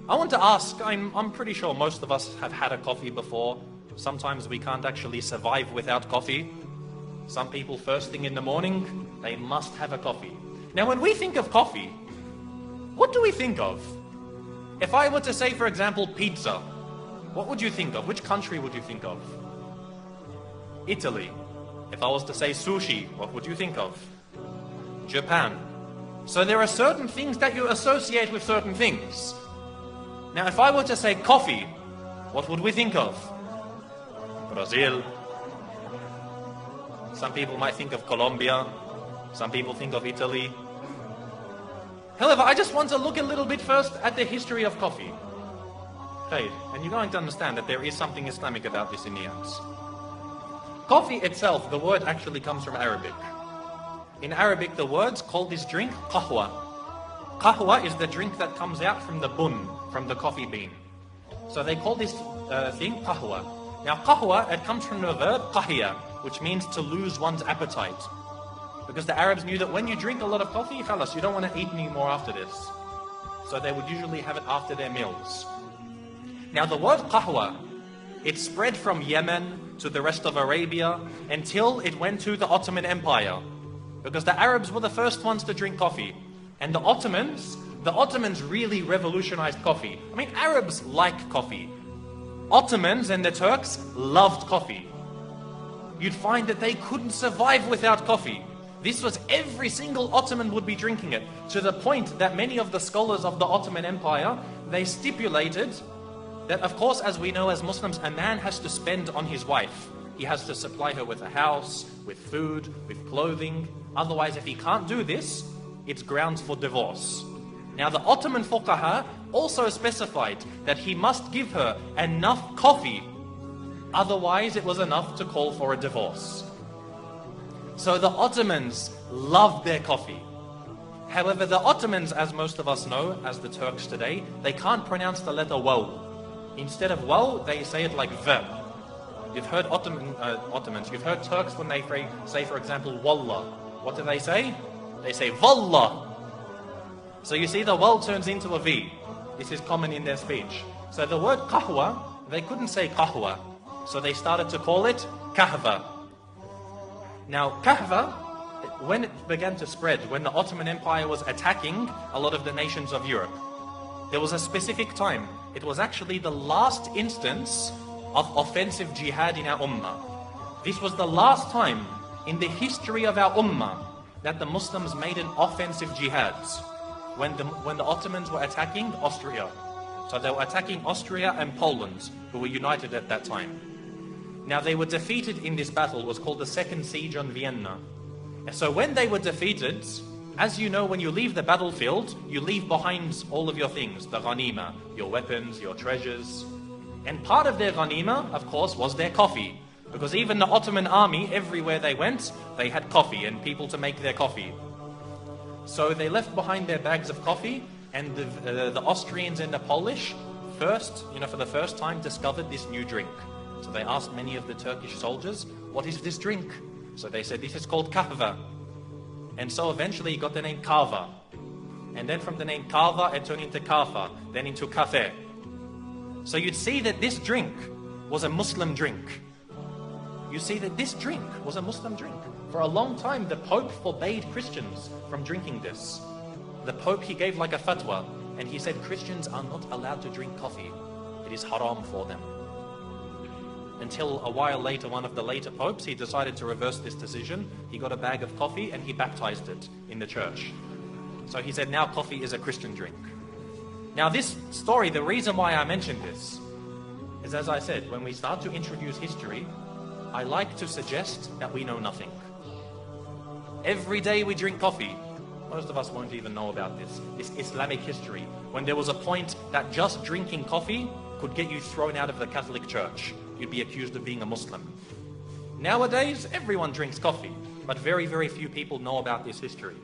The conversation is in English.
I want to ask, I'm pretty sure most of us have had a coffee before. Sometimes we can't actually survive without coffee. Some people first thing in the morning, they must have a coffee. Now when we think of coffee, what do we think of? If I were to say, for example, pizza, what would you think of? Which country would you think of? Italy. If I was to say sushi, what would you think of? Japan. So there are certain things that you associate with certain things. Now if I were to say coffee, what would we think of? Brazil. Some people might think of Colombia. Some people think of Italy. However, I just want to look a little bit first at the history of coffee. Okay, and you're going to understand that there is something Islamic about this in the ends. Coffee itself, the word actually comes from Arabic. In Arabic, the words call this drink qahwa. Qahwa is the drink that comes out from the bun, from the coffee bean. So they call this thing qahwa. Now qahwa, it comes from the verb qahiya, which means to lose one's appetite. Because the Arabs knew that when you drink a lot of coffee, khalas, you don't want to eat anymore after this. So they would usually have it after their meals. Now the word qahwa, it spread from Yemen to the rest of Arabia until it went to the Ottoman Empire. Because the Arabs were the first ones to drink coffee. And the Ottomans really revolutionized coffee. I mean, Arabs like coffee. Ottomans and the Turks loved coffee. You'd find that they couldn't survive without coffee. This was every single Ottoman would be drinking it, to the point that many of the scholars of the Ottoman Empire, they stipulated that, of course, as we know as Muslims, a man has to spend on his wife. He has to supply her with a house, with food, with clothing. Otherwise, if he can't do this, it's grounds for divorce. Now, the Ottoman fuqaha also specified that he must give her enough coffee. Otherwise, it was enough to call for a divorce. So the Ottomans loved their coffee. However, the Ottomans, as most of us know, as the Turks today, they can't pronounce the letter waw. Instead of waw, they say it like v. You've heard Ottomans, you've heard Turks when they say, for example, wallah. What do they say? They say wallah. So you see the waw turns into a v. This is common in their speech. So the word qahwa, they couldn't say qahwa. So they started to call it kahva. Now, kahva, when it began to spread, when the Ottoman Empire was attacking a lot of the nations of Europe, there was a specific time. It was actually the last instance of offensive jihad in our ummah. This was the last time in the history of our ummah that the Muslims made an offensive jihad, when the Ottomans were attacking Austria. So they were attacking Austria and Poland, who were united at that time. Now they were defeated in this battle. It was called the Second Siege on Vienna. And so when they were defeated, as you know, when you leave the battlefield, you leave behind all of your things, the ghanima, your weapons, your treasures. And part of their ghanima, of course, was their coffee. Because even the Ottoman army, everywhere they went, they had coffee and people to make their coffee. So they left behind their bags of coffee, and the Austrians and the Polish for the first time discovered this new drink. So they asked many of the Turkish soldiers, what is this drink? So they said, this is called kahva. And so eventually it got the name kava. And then from the name kava, it turned into kafa, then into kafe. So you'd see that this drink was a Muslim drink. You see that this drink was a Muslim drink. For a long time, the Pope forbade Christians from drinking this. The Pope, he gave like a fatwa, and he said Christians are not allowed to drink coffee. It is haram for them. Until a while later, one of the later popes, he decided to reverse this decision. He got a bag of coffee and he baptized it in the church. So he said now coffee is a Christian drink. Now this story, the reason why I mentioned this is, as I said, when we start to introduce history, I like to suggest that we know nothing. Every day we drink coffee. Most of us won't even know about this Islamic history, when there was a point that just drinking coffee could get you thrown out of the Catholic Church. You'd be accused of being a Muslim. Nowadays, everyone drinks coffee, but very, very few people know about this history.